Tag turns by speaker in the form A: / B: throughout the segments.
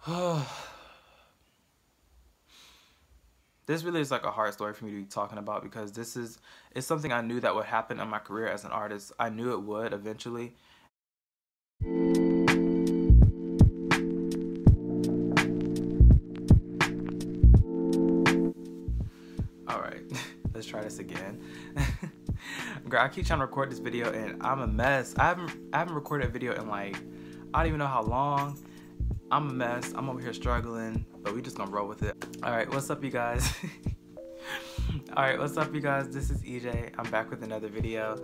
A: This really is like a hard story for me to be talking about because it's something I knew that would happen in my career as an artist. I knew it would eventually. All right, let's try this again. Girl, I keep trying to record this video and I'm a mess. I haven't recorded a video in like, I don't even know how long. I'm a mess. I'm over here struggling, but we just gonna roll with it. All right, what's up, you guys? All right, what's up, you guys? This is EJ. I'm back with another video.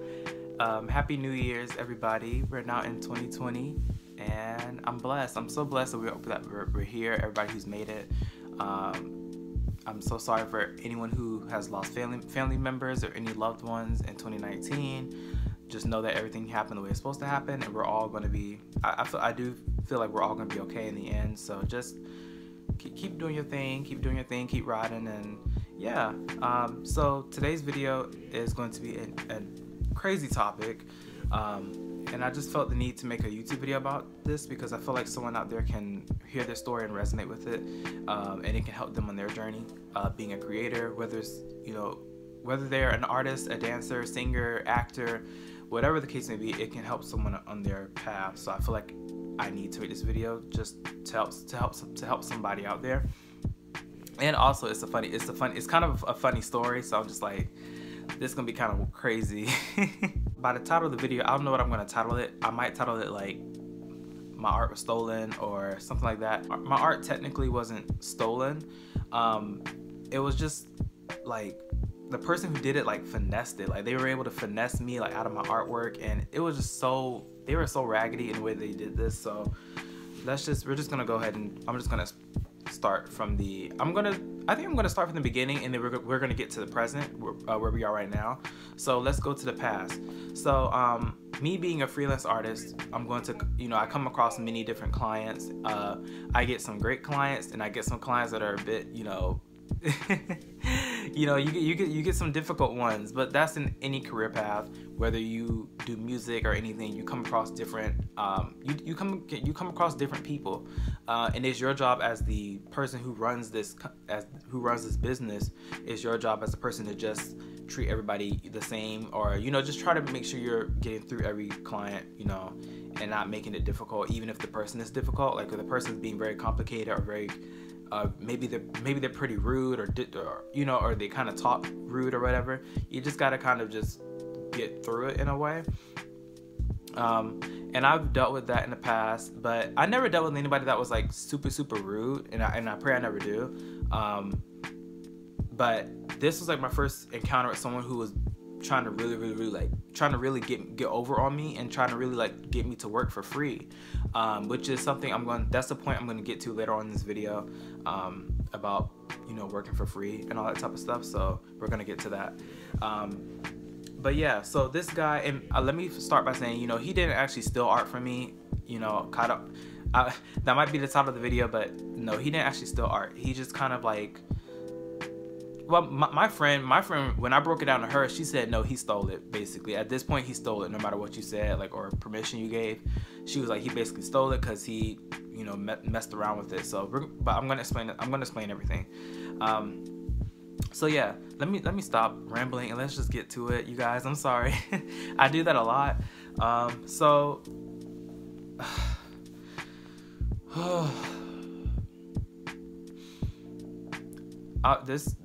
A: Happy New Year's, everybody. We're now in 2020, and I'm blessed. I'm so blessed that we're here. Everybody who's made it. I'm so sorry for anyone who has lost family members or any loved ones in 2019. Just know that everything happened the way it's supposed to happen, and we're all going to be. I do feel like we're all going to be okay in the end. So just keep doing your thing, keep riding, and yeah. So today's video is going to be a crazy topic, and I just felt the need to make a YouTube video about this because I feel like someone out there can hear this story and resonate with it, and it can help them on their journey being a creator, whether they're an artist, a dancer, singer, actor, whatever the case may be. It can help someone on their path. So I feel like I need to make this video just to help somebody out there. And also it's kind of a funny story, so I'm just like, this is gonna be kind of crazy. By the title of the video, I don't know what I'm gonna title it. I might title it like my art was stolen or something like that. My art technically wasn't stolen. It was just like the person who did it like finessed it. Like they were able to finesse me like out of my artwork, and it was just so, they were so raggedy in the way they did this. So we're just gonna go ahead and I'm just gonna start from the, I think I'm gonna start from the beginning, and then we're gonna get to the present where we are right now. So let's go to the past. So me being a freelance artist, I'm going to, I come across many different clients. I get some great clients, and I get some clients that are a bit, you get some difficult ones, but that's in any career path. Whether you do music or anything, you come across different you come across different people, and it's your job as the person who runs this business. It's your job as a person to just treat everybody the same, or just try to make sure you're getting through every client, and not making it difficult, even if the person is difficult. Like if the person is being very complicated or very maybe they're pretty rude, or they kind of talk rude or whatever. You just gotta kind of just get through it in a way. And I've dealt with that in the past, but I never dealt with anybody that was like super rude, and I pray I never do. But this was like my first encounter with someone who was trying to really get over on me, and trying to really like get me to work for free, which is something that's the point I'm going to get to later on in this video, about working for free and all that type of stuff. So we're going to get to that. But yeah, so this guy, and let me start by saying, he didn't actually steal art from me. That might be the title of the video, but no, he didn't actually steal art. He just kind of like, well, my friend, when I broke it down to her, she said no, he stole it. Basically, at this point, he stole it, no matter what you said, like, or permission you gave. She was like, he basically stole it because he, messed around with it. So, but I'm gonna explain it. I'm gonna explain everything. So yeah, let me stop rambling and let's just get to it, you guys. I'm sorry, I do that a lot. So. This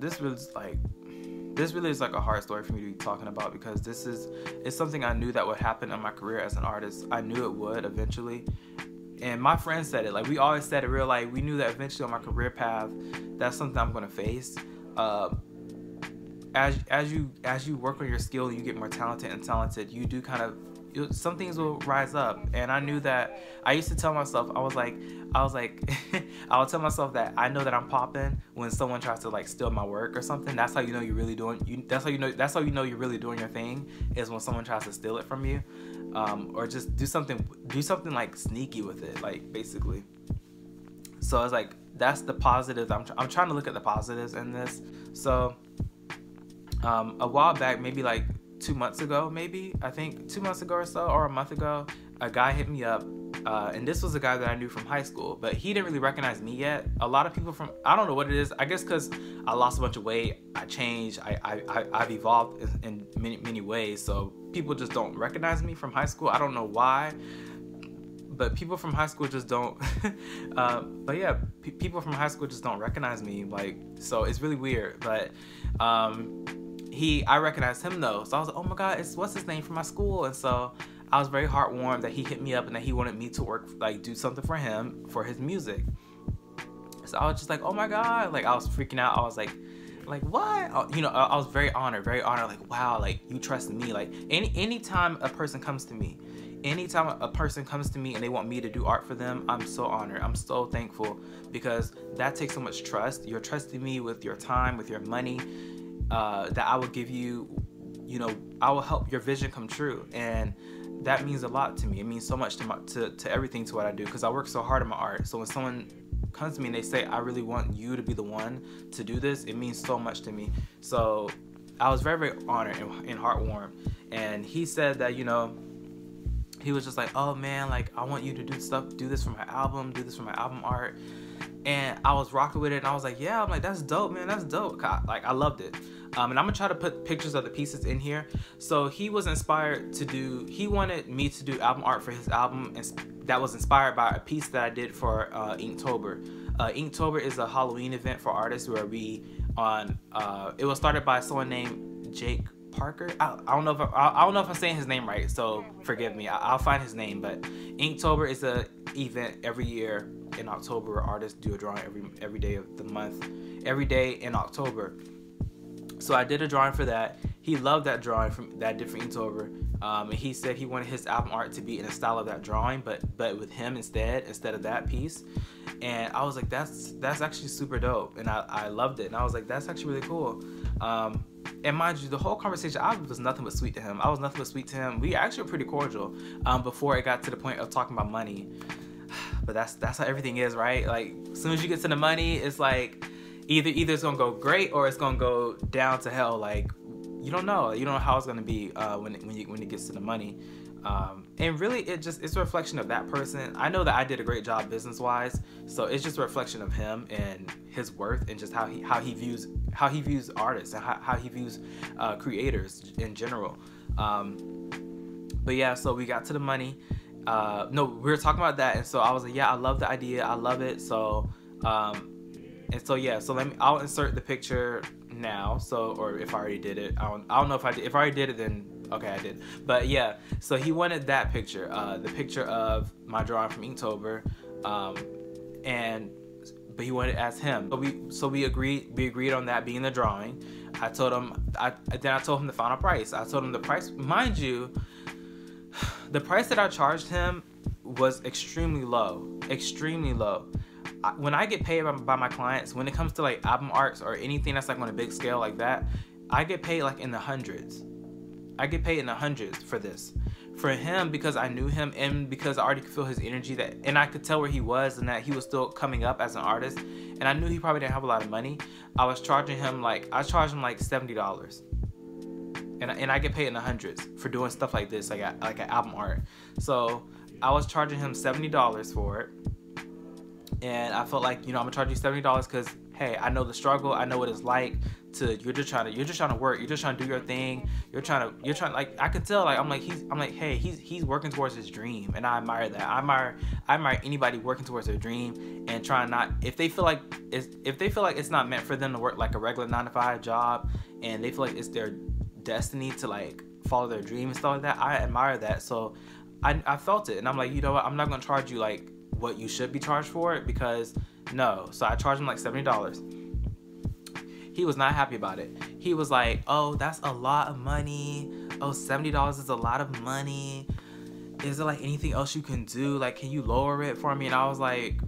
A: really is like a hard story for me to be talking about because it's something I knew that would happen in my career as an artist. I knew it would eventually, and my friends said it. Like we always said it real, like we knew that eventually on my career path, that's something I'm gonna face. As you work on your skill, you get more talented. You do kind of, some things will rise up, and I knew that. I used to tell myself, I was like I would tell myself that I know that I'm popping when someone tries to like steal my work or something. That's how you know you're really doing. That's how you know you're really doing your thing, is when someone tries to steal it from you, or just do something like sneaky with it, like basically. So it's like that's the positives. I'm trying to look at the positives in this. So a while back, maybe like 2 months ago, I think 2 months ago or so, or a month ago, a guy hit me up And this was a guy that I knew from high school, but he didn't really recognize me yet. A lot of people I don't know what it is. I guess because I lost a bunch of weight, I changed, I've evolved in many ways. So people just don't recognize me from high school. I don't know why, but people from high school just don't. But yeah, people from high school just don't recognize me. Like, so it's really weird. But I recognized him though. So I was like, oh my God, what's his name from my school? And so I was very heartwarmed that he hit me up and that he wanted me to work, like, do something for him for his music. So I was just like, oh my God, like, I was freaking out. I was like what? You know, I was very honored, like, wow, like, you trust me. Like, anytime a person comes to me and they want me to do art for them, I'm so honored. I'm so thankful, because that takes so much trust. You're trusting me with your time, with your money, that I will give you, you know, I will help your vision come true. And that means a lot to me. It means so much to everything, to what I do, because I work so hard on my art. So when someone comes to me and they say, I really want you to be the one to do this, it means so much to me. So I was very, very honored and heartwarmed. And he said that, you know, he was just like, oh man, like, I want you to do this for my album, art. And I was rocking with it, and I was like, yeah, I'm like, that's dope, man, that's dope. Like, I loved it. And I'm gonna try to put pictures of the pieces in here. So he was inspired he wanted me to do album art for his album, and that was inspired by a piece that I did for Inktober. Inktober is a Halloween event for artists where it was started by someone named Jake Parker. I don't know if I'm saying his name right, so forgive me. I'll find his name. But Inktober is a event every year in October where artists do a drawing every day of the month, every day in October. So I did a drawing for that. He loved that drawing that I did for Inktober. And he said he wanted his album art to be in the style of that drawing, but with him instead of that piece. And I was like, that's actually super dope. And I loved it. And I was like, that's actually really cool. And mind you, the whole conversation, I was nothing but sweet to him. We actually were pretty cordial before it got to the point of talking about money. But that's how everything is, right? Like, as soon as you get to the money, it's like either it's gonna go great or it's gonna go down to hell. Like, you don't know how it's gonna be when it gets to the money. And really, it's a reflection of that person. I know that I did a great job business wise, so it's just a reflection of him and his worth, and just how he views artists, and how he views creators in general. But yeah, so we got to the money. No, we were talking about that, and so I was like, yeah, I love the idea, I love it. So and so yeah, so I'll insert the picture now. So, or if I already did it, I don't know if I did. If I already did it, then okay, I did. But yeah, so he wanted that picture, the picture of my drawing from Inktober, but he wanted it as him. So we agreed on that being the drawing. I told him, then I told him the final price. I told him the price, mind you, the price that I charged him was extremely low, extremely low. When I get paid by my clients, when it comes to like album arts or anything that's like on a big scale like that, I get paid like in the hundreds. I get paid in the hundreds for this. For him, because I knew him and because I already could feel his energy, and I could tell where he was and that he was still coming up as an artist, and I knew he probably didn't have a lot of money, I charged him like $70. And I get paid in the hundreds for doing stuff like this, like an album art. So I was charging him $70 for it. And I felt like, I'm gonna charge you $70 because, hey, I know the struggle. I know what it's like you're just trying to work. You're just trying to do your thing. You're trying like, I could tell, like, I'm like, hey, he's working towards his dream. And I admire that. I admire anybody working towards their dream and trying not, if they feel like it's not meant for them to work like a regular 9-to-5 job, and they feel like it's their destiny to like follow their dream and stuff like that, I admire that. So I felt it, and I'm like, you know what, I'm not gonna charge you like what you should be charged for it, because no. So I charged him like $70. He was not happy about it. He was like, oh, that's a lot of money. Oh, $70 is a lot of money. Is there like anything else you can do? Like, can you lower it for me? And I was like,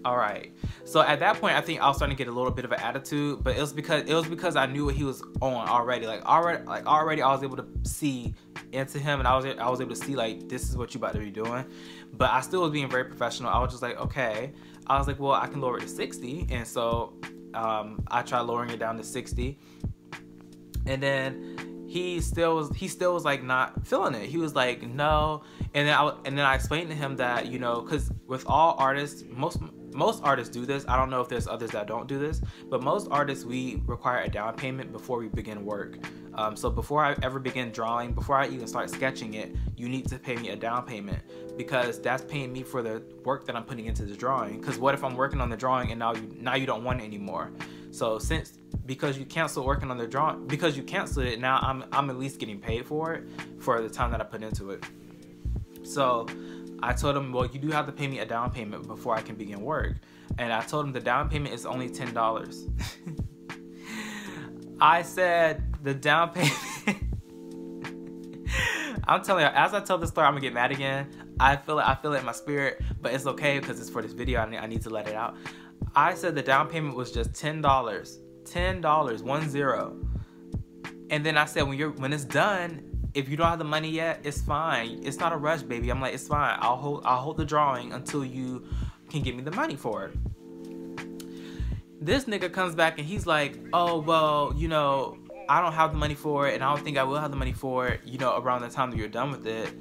A: all right. So at that point, I think I was starting to get a little bit of an attitude, but it was because I knew what he was on already. Already I was able to see into him, and I was able to see like, this is what you about to be doing. But I still was being very professional. I was just like, okay. I was like, well, I can lower it to 60, and so I tried lowering it down to 60, and then he still was like not feeling it. He was like, no. And then I explained to him that, you know, because with all artists, most artists do this. I don't know if there's others that don't do this, but most artists, we require a down payment before we begin work. So before I ever begin drawing, before I even start sketching it, you need to pay me a down payment, because that's paying me for the work that I'm putting into the drawing. Because what if I'm working on the drawing and now you don't want it anymore? So because you canceled working on the drawing, because you canceled it, now I'm at least getting paid for it for the time that I put into it. So I told him, well, you do have to pay me a down payment before I can begin work. And I told him the down payment is only $10. I said the down payment. I'm telling you, as I tell this story, I'm gonna get mad again. I feel it in my spirit, but it's okay because it's for this video. I need to let it out. I said the down payment was just $10. $10, 10. And then I said, when it's done, if you don't have the money yet, it's fine. It's not a rush, baby. I'm like, it's fine. I'll hold the drawing until you can give me the money for it. This nigga comes back and he's like, oh, well, you know, I don't have the money for it, and I don't think I will have the money for it, you know, around the time that you're done with it.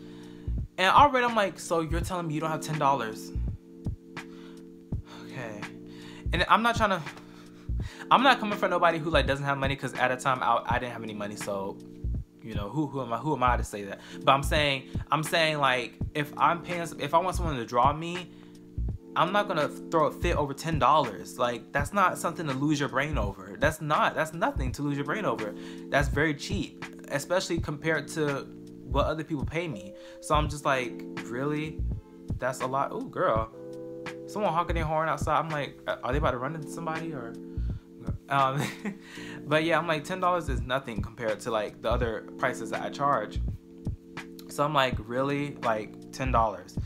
A: And already I'm like, so you're telling me you don't have $10? Okay. And I'm not coming for nobody who like doesn't have money, because at a time I didn't have any money, so you know, who am I to say that? But I'm saying like, if I want someone to draw me, I'm not gonna throw a fit over $10. Like, that's not something to lose your brain over. That's nothing to lose your brain over. That's very cheap, especially compared to what other people pay me. So I'm just like, really? That's a lot. Oh, girl, someone honking their horn outside. I'm like, are they about to run into somebody or? But yeah, I'm like, $10 is nothing compared to like the other prices that I charge. So I'm like, really? Like $10?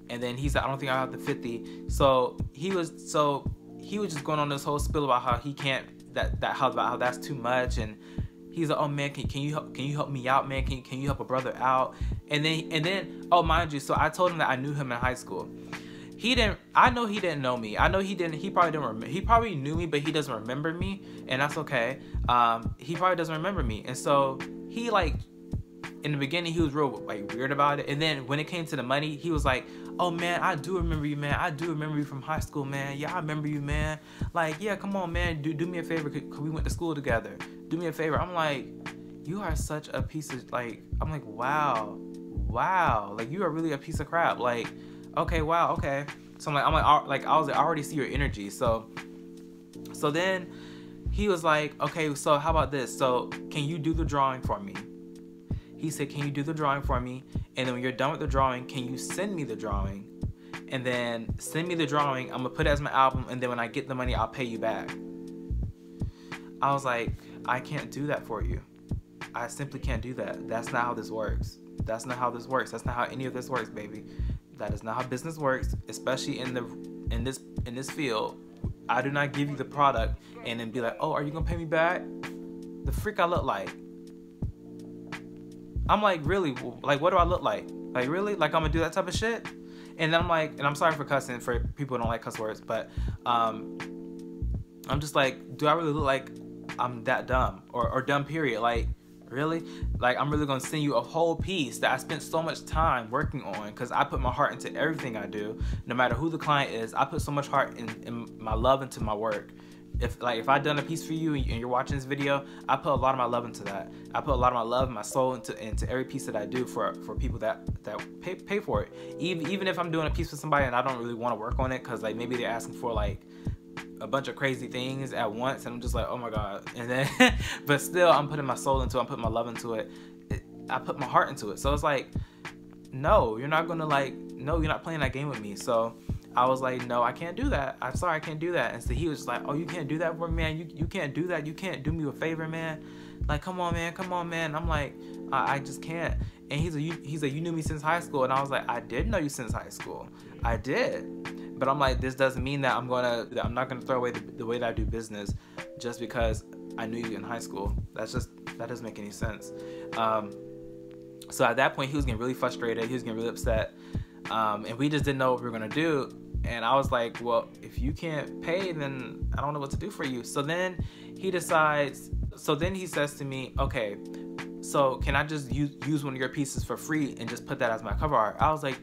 A: And then he said, I don't think I have the 50. So he was just going on this whole spiel about how he can't, how that's too much. And he's like, oh man, can you help me out, man? Can you help a brother out? And then oh, mind you, so I told him that I knew him in high school. I know he didn't know me. I know he probably didn't remember. He probably knew me, but he doesn't remember me, and that's okay. He probably doesn't remember me. And so he, like, in the beginning, he was real like weird about it. And then when it came to the money, he was like, oh man, I do remember you, man. I do remember you from high school, man. Yeah, I remember you, man. Like, yeah, come on, man. Do me a favor, cause we went to school together. Do me a favor. I'm like, you are such a piece of, like, I'm like, wow. Like, you are really a piece of crap. Like, okay, wow, okay. So I already see your energy. So then he was like, okay, so how about this? So can you do the drawing for me? He said, can you do the drawing for me? And then when you're done with the drawing, can you send me the drawing? And then send me the drawing. I'm gonna put it as my album, and then when I get the money, I'll pay you back. I was like, I can't do that for you. I simply can't do that. That's not how this works. That's not how this works. That's not how any of this works, baby. That is not how business works, especially in this field. I do not give you the product and then be like, oh, are you gonna pay me back? The freak I look like. I'm like, really? Like, what do I look like? Like, really? Like, I'm gonna do that type of shit? And then I'm like, and I'm sorry for cussing for people who don't like cuss words, but I'm just like, do I really look like I'm that dumb or dumb period? Like, really? Like, I'm really gonna send you a whole piece that I spent so much time working on, because I put my heart into everything I do. No matter who the client is, I put so much heart in my love into my work. If I've done a piece for you and you're watching this video, I put a lot of my love into that. I put a lot of my love and my soul into every piece that I do for people that pay for it. Even if I'm doing a piece for somebody and I don't really want to work on it, because like maybe they're asking for like a bunch of crazy things at once, and I'm just like, oh my god. And then but still, I'm putting my soul into it, I'm putting my love into it, I put my heart into it. So it's like, no, you're not playing that game with me. So I was like, no, I can't do that. I'm sorry, I can't do that. And so he was like, oh, you can't do that for me, man? You can't do that? You can't do me a favor, man? Like, come on, man. I'm like, I just can't. And he's like, you knew me since high school. And I was like, I did know you since high school. I did. But I'm like, this doesn't mean that I'm not gonna throw away the way that I do business just because I knew you in high school. That doesn't make any sense. So at that point, he was getting really frustrated. He was getting really upset. And we just didn't know what we were gonna do. And I was like, well, if you can't pay, then I don't know what to do for you. So then he says to me, okay, so can I just use one of your pieces for free and just put that as my cover art? I was like,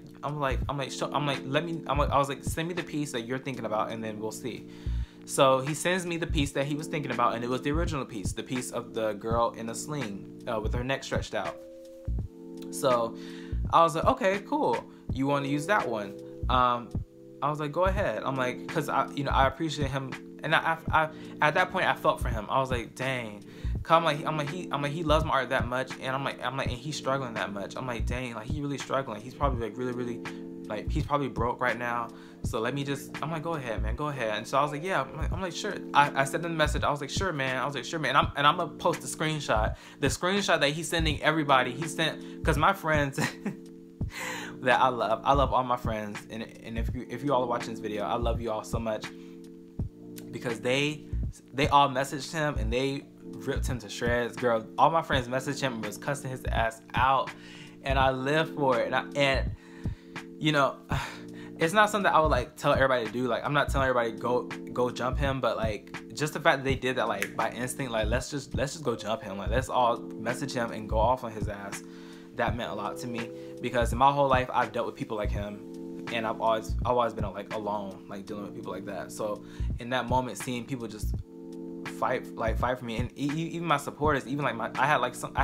A: send me the piece that you're thinking about, and then we'll see. So he sends me the piece that he was thinking about, and it was the original piece, the piece of the girl in a sling with her neck stretched out. So I was like, okay, cool. You want to use that one? I was like, go ahead. I'm like, cause I appreciate him, and I at that point I felt for him. I was like, dang. I'm like, he loves my art that much, and I'm like, and he's struggling that much. I'm like, dang, like, he really struggling. He's probably like really, like, he's probably broke right now. So let me just, I'm like, go ahead, man, go ahead. And so I was like, yeah, I'm like, sure. I sent him the message. I was like, sure, man. And I'm gonna post the screenshot that he's sending everybody. He sent, cause my friends that I love all my friends, and if you all are watching this video, I love you all so much, because they all messaged him and they ripped him to shreds. Girl, all my friends messaged him and was cussing his ass out, and I live for it. And you know, it's not something I would like tell everybody to do. Like, I'm not telling everybody go jump him, but like, just the fact that they did that, like, by instinct, like, let's just go jump him. Like, let's all message him and go off on his ass. That meant a lot to me, because in my whole life I've dealt with people like him, and I've always been like alone, like dealing with people like that. So in that moment, seeing people just fight for me, and even my supporters, even like I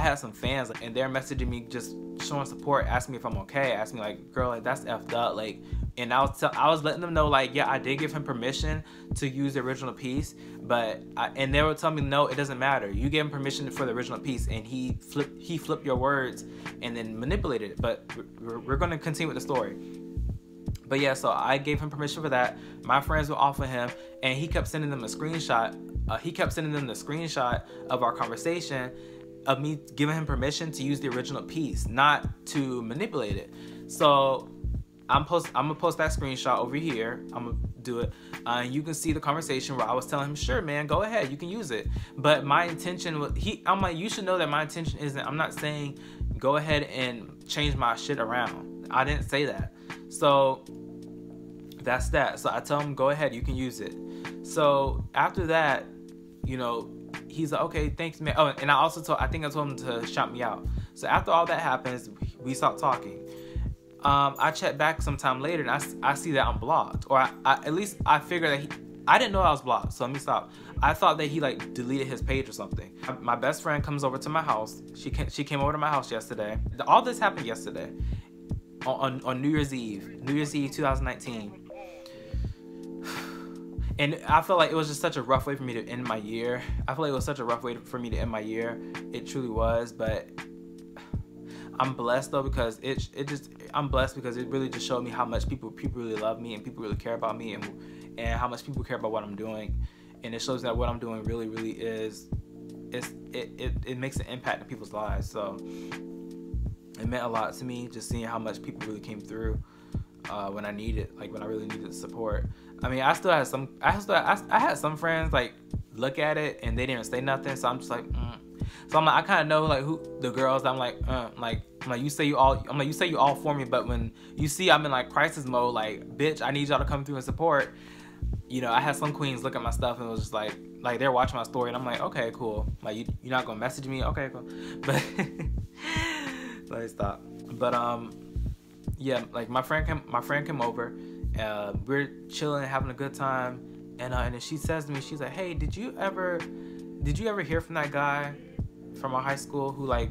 A: had some fans, and they're messaging me, just showing support, asking me if I'm okay, asking me like, girl, like, that's effed up, like. And I was letting them know, like, yeah, I did give him permission to use the original piece, but and they were telling me, no, it doesn't matter. You gave him permission for the original piece, and he flipped your words and then manipulated it. But we're going to continue with the story. But yeah, so I gave him permission for that. My friends were off of him, and he kept sending them a screenshot. He kept sending them the screenshot of our conversation, of me giving him permission to use the original piece, not to manipulate it. So I'm gonna post that screenshot over here. I'm gonna do it. You can see the conversation where I was telling him, sure, man, go ahead, you can use it. But my intention was, I'm like, you should know that my intention isn't, I'm not saying go ahead and change my shit around. I didn't say that. So that's that. So I tell him, go ahead, you can use it. So after that, you know, he's like, okay, thanks, man. Oh, and I think I told him to shout me out. So after all that happens, we stopped talking. I check back sometime later, and I see that I'm blocked, or at least I figured that I didn't know I was blocked. So let me stop. I thought that he like deleted his page or something. My best friend comes over to my house. She came over to my house yesterday. All this happened yesterday on New Year's Eve 2019. And I felt like it was just such a rough way for me to end my year. I feel like it was such a rough way for me to end my year. It truly was, but I'm blessed though, because I'm blessed because it really just showed me how much people really love me, and people really care about me, and how much people care about what I'm doing. And it shows that what I'm doing really is, it makes an impact in people's lives. So it meant a lot to me, just seeing how much people really came through when I really needed the support. I mean, I had some friends like look at it and they didn't say nothing, so I'm just like, So I'm like, I kind of know like who the girls. I'm like, you say you all for me, but when you see I'm in like crisis mode, like, bitch, I need y'all to come through and support. You know, I had some queens look at my stuff and it was just like they're watching my story, and I'm like, okay, cool. Like, you're not gonna message me, okay, cool. But let me stop. But yeah, like my friend came over. We're chilling, having a good time, and then she says to me, she's like, hey, did you ever hear from that guy from our high school who like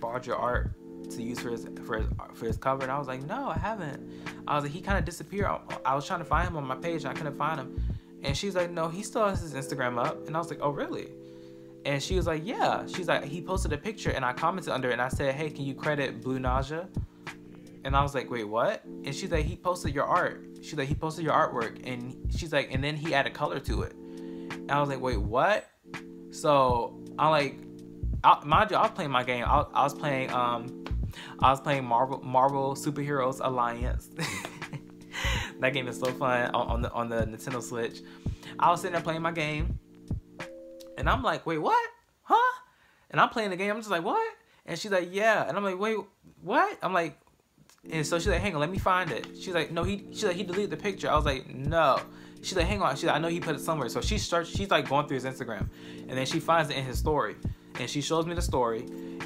A: borrowed your art to use for his cover? And I was like, no, I haven't. I was like, he kind of disappeared. I was trying to find him on my page, and I couldn't find him. And she's like, no, he still has his Instagram up. And I was like, oh, really? And she was like, yeah. She's like, he posted a picture, and I commented under it, and I said, hey, can you credit Blue Nausea? And I was like, wait, what? And she's like, he posted your art. She's like, he posted your artwork. And she's like, and then he added color to it. And I was like, wait, what? So I'm like, mind you, I was playing my game. I was playing Marvel Superheroes Alliance. That game is so fun on the Nintendo Switch. I was sitting there playing my game, and I'm like, wait, what? Huh? And I'm playing the game. I'm just like, what? And she's like, yeah. And I'm like, wait, what? I'm like, and so she's like, hang on, let me find it. She's like, no, she's like, he deleted the picture. I was like, no. She's like, hang on. She's like, I know he put it somewhere. So she's like going through his Instagram, and then she finds it in his story, and she shows me the story,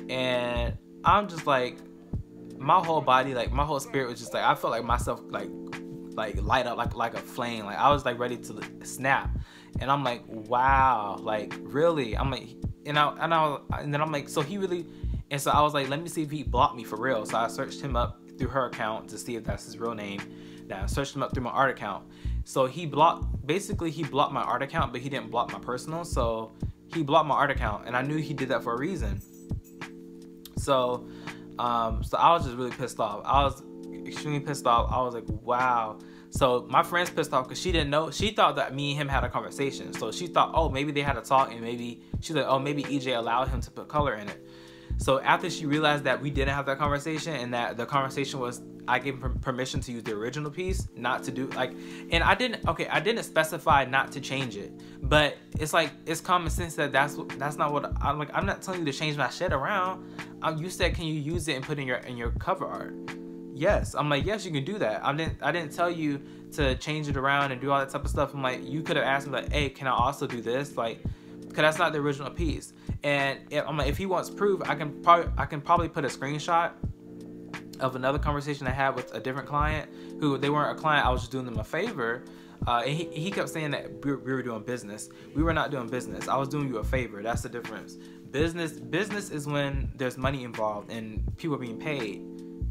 A: And I'm just like, my whole body, like my whole spirit was just like, I felt like myself like light up like a flame. Like I was like ready to snap. And I'm like, wow, like really? I'm like, and then I'm like, so he really, and so I was like, let me see if he blocked me for real. So I searched him up through her account to see if that's his real name. Now I searched him up through my art account. So he blocked my art account, but he didn't block my personal. So he blocked my art account, and I knew he did that for a reason. So I was just really pissed off. I was extremely pissed off. I was like, wow. So my friend's pissed off because she didn't know. She thought that me and him had a conversation. So she thought, oh, maybe they had a talk, and maybe she's like, oh, maybe EJ allowed him to put color in it. So after she realized that we didn't have that conversation, and that the conversation was, I gave him permission to use the original piece, not to do like, and I didn't specify not to change it, but it's like, it's common sense that that's not what I'm like. I'm not telling you to change my shit around. You said, can you use it and put in your cover art? Yes. I'm like, yes, you can do that. I didn't tell you to change it around and do all that type of stuff. I'm like, you could have asked me like, hey, can I also do this? Like, because that's not the original piece. And I'm like, if he wants proof, I can probably put a screenshot of another conversation I had with a different client who, they weren't a client, I was just doing them a favor. And he kept saying that we were doing business. We were not doing business. I was doing you a favor. That's the difference. Business is when there's money involved and people are being paid.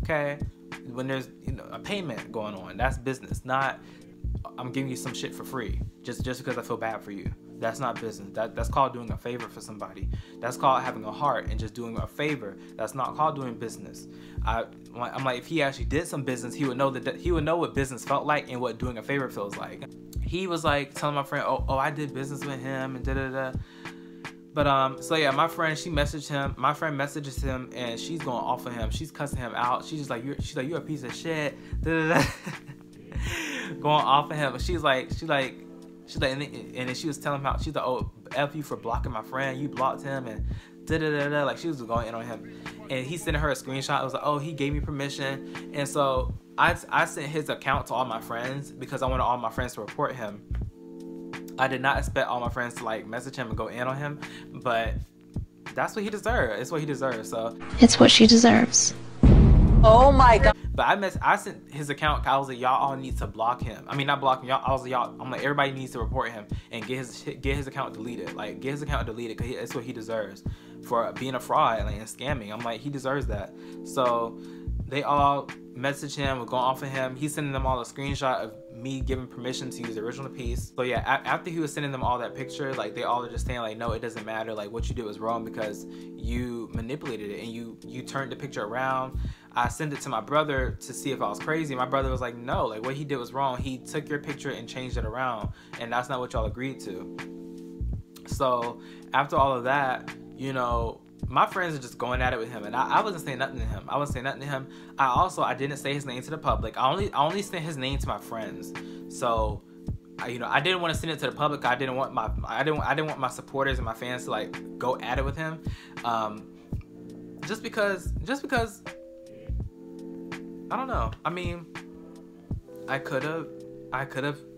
A: Okay? When there's, you know, a payment going on, that's business. Not, I'm giving you some shit for free just because I feel bad for you. That's not business. That's called doing a favor for somebody. That's called having a heart and just doing a favor. That's not called doing business. I'm like, if he actually did some business, he would know what business felt like and what doing a favor feels like. He was like telling my friend, oh, I did business with him and da-da-da. But so yeah, my friend, she messaged him. My friend messages him, and she's going off of him. She's cussing him out. She's just like, you're a piece of shit. Da-da-da. Going off of him. She's like, and then she was telling him how, she's like, oh, F you for blocking my friend. You blocked him and da-da-da-da. Like, she was going in on him. And he sent her a screenshot. It was like, oh, he gave me permission. And so I sent his account to all my friends because I wanted all my friends to report him. I did not expect all my friends to like message him and go in on him, but that's what he deserved. It's what he deserves. So
B: it's what she deserves.
C: Oh my God.
A: But I sent his account. I was like, y'all all need to block him. I mean, not block him. Y'all. I was like, y'all. I'm like, everybody needs to report him and get his account deleted. Like, get his account deleted because it's what he deserves for being a fraud and scamming. I'm like, he deserves that. So they all messaged him, were going off of him. He's sending them all a screenshot of me giving permission to use the original piece. So yeah, after he was sending them all that picture, like, they all are just saying like, no, it doesn't matter. Like, what you did was wrong because you manipulated it and you turned the picture around. I sent it to my brother to see if I was crazy. My brother was like, no, like, what he did was wrong. He took your picture and changed it around, and that's not what y'all agreed to. So after all of that, you know, my friends are just going at it with him, and I wasn't saying nothing to him. I wasn't saying nothing to him. I didn't say his name to the public. I only sent his name to my friends. So you know, I didn't want to send it to the public. I didn't want my supporters and my fans to like go at it with him. Just because I don't know. I mean, I could have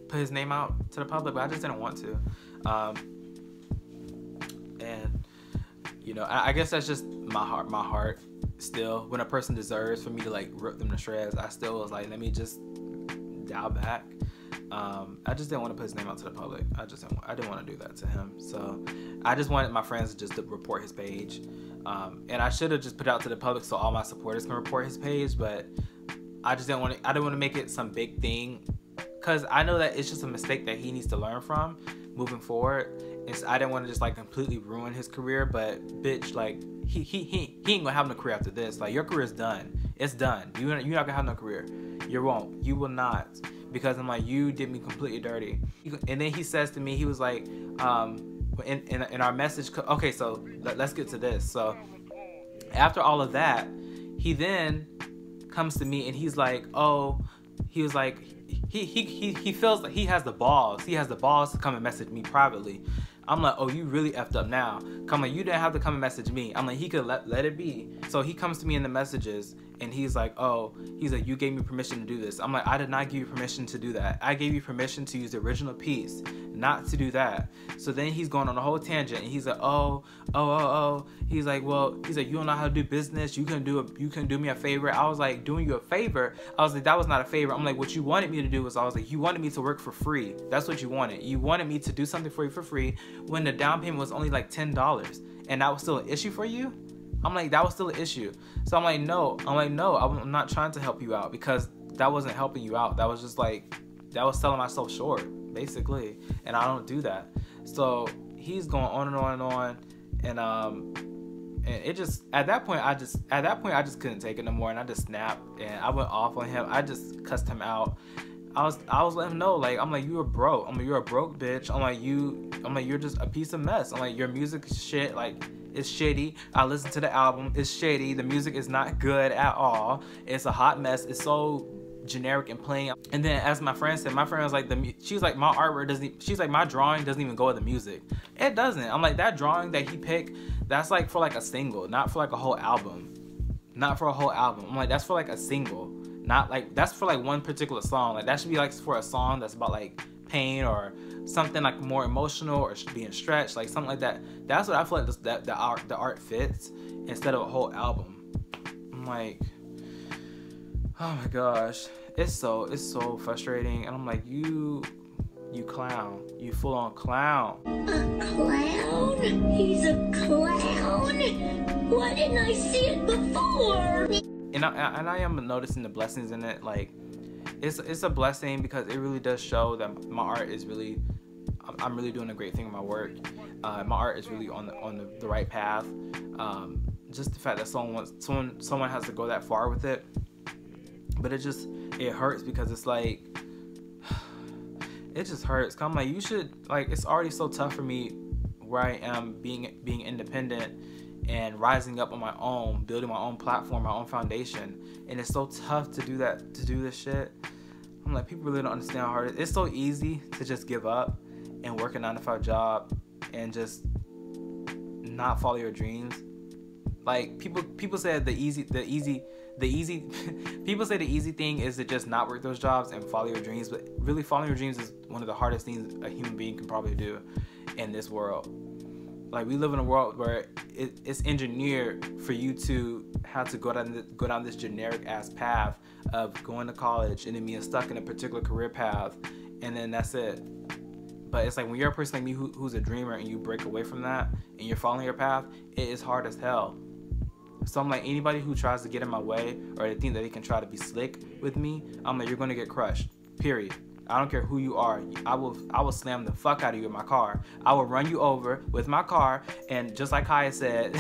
A: put his name out to the public, but I just didn't want to. And you know, I guess that's just my heart. Still, when a person deserves for me to like rip them to shreds, I still was like, let me just dial back. I just didn't want to put his name out to the public. I didn't want to do that to him. So I just wanted my friends just to report his page. And I should have just put it out to the public so all my supporters can report his page, but I didn't want to make it some big thing, because I know that it's just a mistake that he needs to learn from moving forward. And so I didn't want to just like completely ruin his career, but bitch, like he ain't gonna have no career after this. Like, your career's done. It's done. You're not gonna have no career. You will not, because I'm like, you did me completely dirty. And then he says to me, he was like, in our message, okay, so let's get to this. So after all of that, he then comes to me and he's like, oh, he was like, he feels like he has the balls to come and message me privately. I'm like, oh, you really effed up now. Come on, you didn't have to come and message me. I'm like, he could let it be. So he comes to me in the messages And he's like, oh, he's like, you gave me permission to do this. I'm like, I did not give you permission to do that. I gave you permission to use the original piece, not to do that. So then he's going on a whole tangent, and he's like, he's like, well, he's like, you don't know how to do business. You can do me a favor. I was like, doing you a favor? I was like, that was not a favor. I'm like, what you wanted me to do was, I was like, you wanted me to work for free. That's what you wanted. You wanted me to do something for you for free when the down payment was only like $10, and that was still an issue for you? I'm like, that was still an issue. So I'm like, no, I'm not trying to help you out, because that wasn't helping you out. That was just like, that was selling myself short, basically. And I don't do that. So he's going on and on and on. And it just, at that point, I just couldn't take it no more. And I just snapped, and I went off on him. I just cussed him out. I was letting him know, like, I'm like, you are broke. I'm like, you're a broke bitch. I'm like, you're just a piece of mess. I'm like, your music is shit. Like, it's shitty. I listened to the album. It's shitty. The music is not good at all. It's a hot mess. It's so generic and plain. And then, as my friend said, my friend was like, she's like, my artwork doesn't, she's like, my drawing doesn't even go with the music. It doesn't. I'm like, that drawing that he picked, that's like for like a single, not for like a whole album. Not for a whole album. I'm like, that's for like a single. Not like, that's for like one particular song. Like, that should be like for a song that's about like pain or something like more emotional or being stretched, like something like that. That's what I feel like that the art fits, instead of a whole album. I'm like, oh my gosh, it's so frustrating. And I'm like, you clown, you full on clown.
B: A clown? He's a clown? Why didn't I see it before?
A: And I am noticing the blessings in it. Like, it's a blessing, because it really does show that my art is really, I'm really doing a great thing with my work. My art is really on the right path. Just the fact that someone has to go that far with it. But it hurts, because it's like, it just hurts. 'Cause I'm like, you should, like, it's already so tough for me where I am being independent and rising up on my own, building my own platform, my own foundation. And it's so tough to do that, to do this shit. I'm like, people really don't understand how hard it is. It's so easy to just give up and work a 9-to-5 job and just not follow your dreams. Like, people say the easy people say the easy thing is to just not work those jobs and follow your dreams, but really following your dreams is one of the hardest things a human being can probably do in this world. Like, we live in a world where it's engineered for you to have to go down this generic ass path of going to college and then being stuck in a particular career path, and then that's it. But it's like, when you're a person like me who's a dreamer, and you break away from that and you're following your path, it is hard as hell. So I'm like, anybody who tries to get in my way, or they think that they can try to be slick with me, I'm like, you're gonna get crushed, period. I don't care who you are. I will slam the fuck out of you in my car. I will run you over with my car, and just like Kaya said,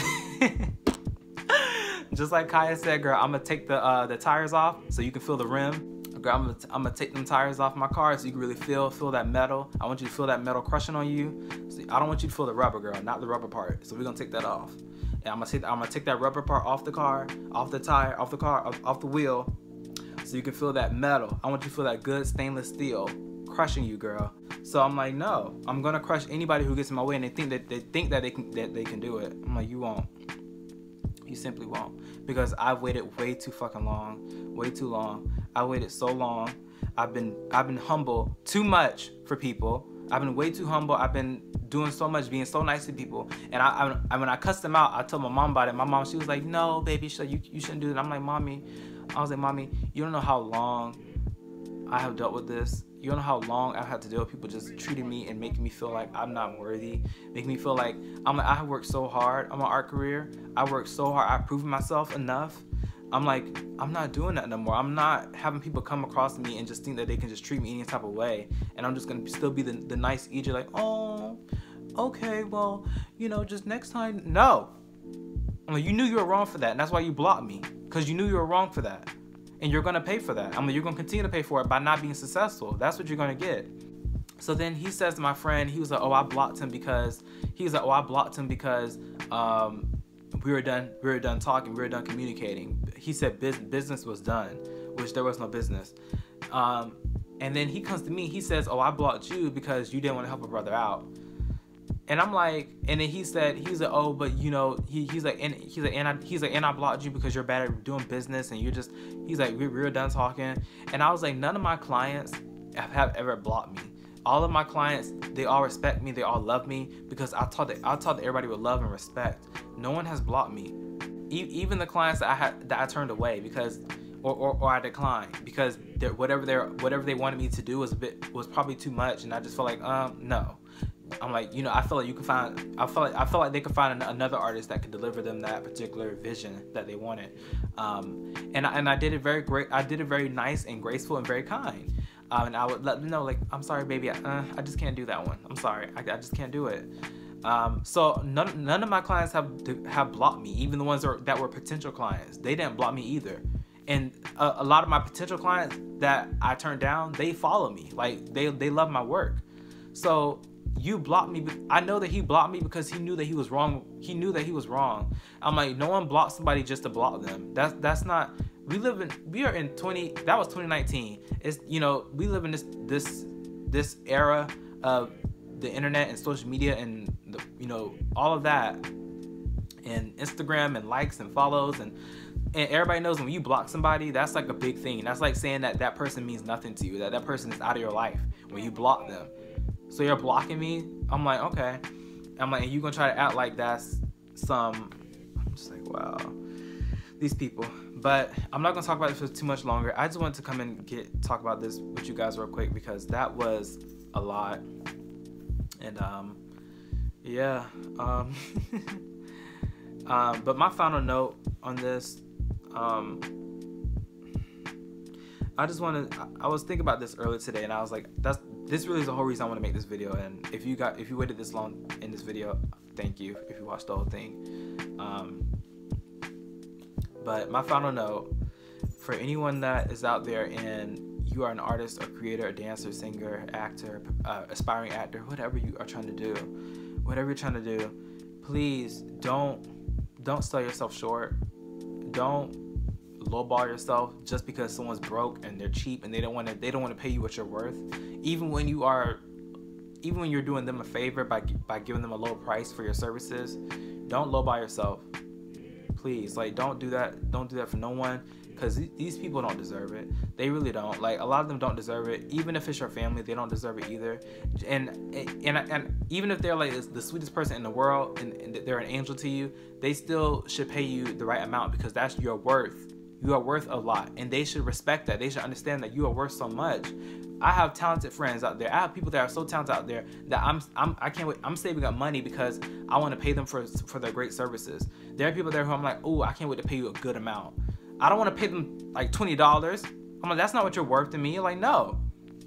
A: girl, I'm gonna take the tires off so you can feel the rim. Girl, I'm gonna take them tires off my car so you can really feel that metal. I want you to feel that metal crushing on you. So I don't want you to feel the rubber, girl, not the rubber part. So we're gonna take that off. And I'm gonna take that rubber part off the car, off the tire, off the car, off the wheel, so you can feel that metal. I want you to feel that good stainless steel crushing you, girl. So I'm like, no, I'm gonna crush anybody who gets in my way, and they think that they can do it. I'm like, you won't. You simply won't, because I've waited way too fucking long, way too long. I waited so long. I've been humble too much for people. I've been way too humble. I've been doing so much, being so nice to people. And when I cussed them out, I told my mom about it. My mom, she was like, no, baby, you shouldn't do that. I'm like, mommy, you don't know how long I have dealt with this. You don't know how long I've had to deal with people just treating me and making me feel like I'm not worthy. Making me feel like, I have worked so hard on my art career. I worked so hard. I've proven myself enough. I'm like, I'm not doing that no more. I'm not having people come across me and just think that they can just treat me any type of way. And I'm just going to still be the nice EJ, like, oh, okay, well, just next time. No. I'm like, you knew you were wrong for that. And that's why you blocked me. Because you knew you were wrong for that. And you're going to pay for that. You're going to continue to pay for it by not being successful. That's what you're going to get. So then he says to my friend, he was like, I blocked him because we were done talking, we were done communicating. He said business was done, which there was no business. And then he comes to me, he says, I blocked you because you didn't want to help a brother out. And I'm like, and then he's like, oh, but you know, he's like, and I blocked you because you're bad at doing business, and he's like, we're done talking. And I was like, none of my clients have ever blocked me. All of my clients, they all respect me, they all love me, because I taught everybody with love and respect. No one has blocked me. Even the clients that I turned away because, or I declined because whatever they wanted me to do was probably too much, and I just felt like no. I'm like, you know, I feel like I feel like they could find another artist that could deliver them that particular vision that they wanted. And I did it very great. I did it very nice and graceful and very kind. And I would let them know, like, I'm sorry, baby, I just can't do that one. I'm sorry, I just can't do it. So none of my clients have blocked me, even the ones that were potential clients. They didn't block me either. And a lot of my potential clients that I turned down, they follow me. Like, they love my work. So you blocked me. I know that he blocked me because he knew that he was wrong. He knew that he was wrong. I'm like, no one blocks somebody just to block them. That's not. That was 2019. It's, you know, we live in this era of the internet and social media and you know, all of that, and Instagram and likes and follows, and everybody knows when you block somebody, that's like a big thing. That's like saying that person means nothing to you, that person is out of your life when you block them. So you're blocking me? I'm like, okay. I'm like, and you gonna try to act like that's I'm just like, wow, these people. But I'm not gonna talk about this for too much longer. I just wanted to come and talk about this with you guys real quick, because that was a lot. And yeah. But my final note on this, I was thinking about this earlier today, and I was like, this really is the whole reason I want to make this video. And if you waited this long in this video, thank you if you watched the whole thing. But my final note for anyone that is out there and you are an artist or creator, a dancer, singer, actor, aspiring actor, whatever you are trying to do, whatever you're trying to do, please don't sell yourself short. Don't lowball yourself just because someone's broke and they're cheap and they don't want to pay you what you're worth. Even when you're doing them a favor by giving them a low price for your services, don't lowball yourself. Please, like, don't do that. Don't do that for no one, because these people don't deserve it. They really don't. Like, a lot of them don't deserve it. Even if it's your family, they don't deserve it either. And even if they're like the sweetest person in the world and they're an angel to you, they still should pay you the right amount, because that's your worth. You are worth a lot, and they should respect that. They should understand that you are worth so much. I have talented friends out there. I have people that are so talented out there that I can't wait. I'm saving up money because I want to pay them for their great services. There are people there who I'm like, oh, I can't wait to pay you a good amount. I don't want to pay them like $20. I'm like, that's not what you're worth to me. You're like, no.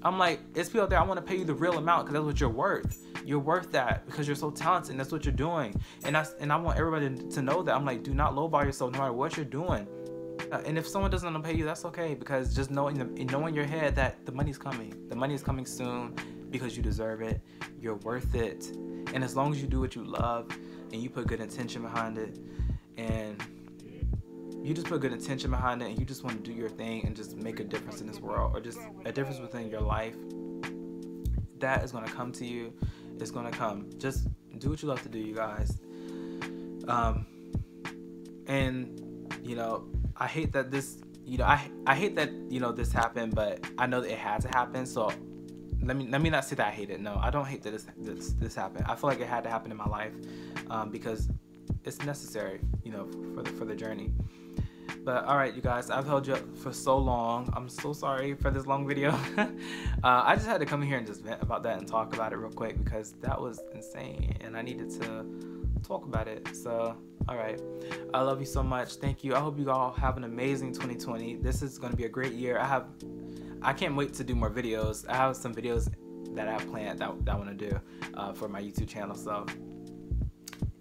A: I'm like, it's people out there, I want to pay you the real amount because that's what you're worth. You're worth that because you're so talented and that's what you're doing. And I want everybody to know that. I'm like, do not lowball yourself no matter what you're doing. And if someone doesn't want to pay you, that's okay, because just know in your head that the money's coming. The money is coming soon because you deserve it. You're worth it. And as long as you do what you love and you put good intention behind it, and you just put good intention behind it, and you just want to do your thing and just make a difference in this world, or just a difference within your life, that is going to come to you. It's going to come. Just do what you love to do, you guys. And you know, I hate that this, you know, I hate that, you know, this happened, but I know that it had to happen. So let me not say that I hate it. No, I don't hate that this happened. I feel like it had to happen in my life, because it's necessary, you know, for the journey. But all right, you guys, I've held you up for so long. I'm so sorry for this long video. I just had to come in here and just vent about that and talk about it real quick, because that was insane and I needed to talk about it. So all right, I love you so much. Thank you. I hope you all have an amazing 2020. This is going to be a great year. I can't wait to do more videos. I have some videos that I have planned that I want to do for my YouTube channel. So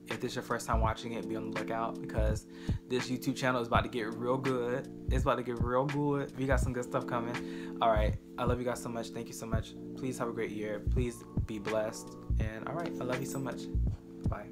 A: if this is your first time watching it, be on the lookout, because this YouTube channel is about to get real good. It's about to get real good. We got some good stuff coming. All right, I love you guys so much. Thank you so much. Please have a great year. Please be blessed. And all right, I love you so much. Bye.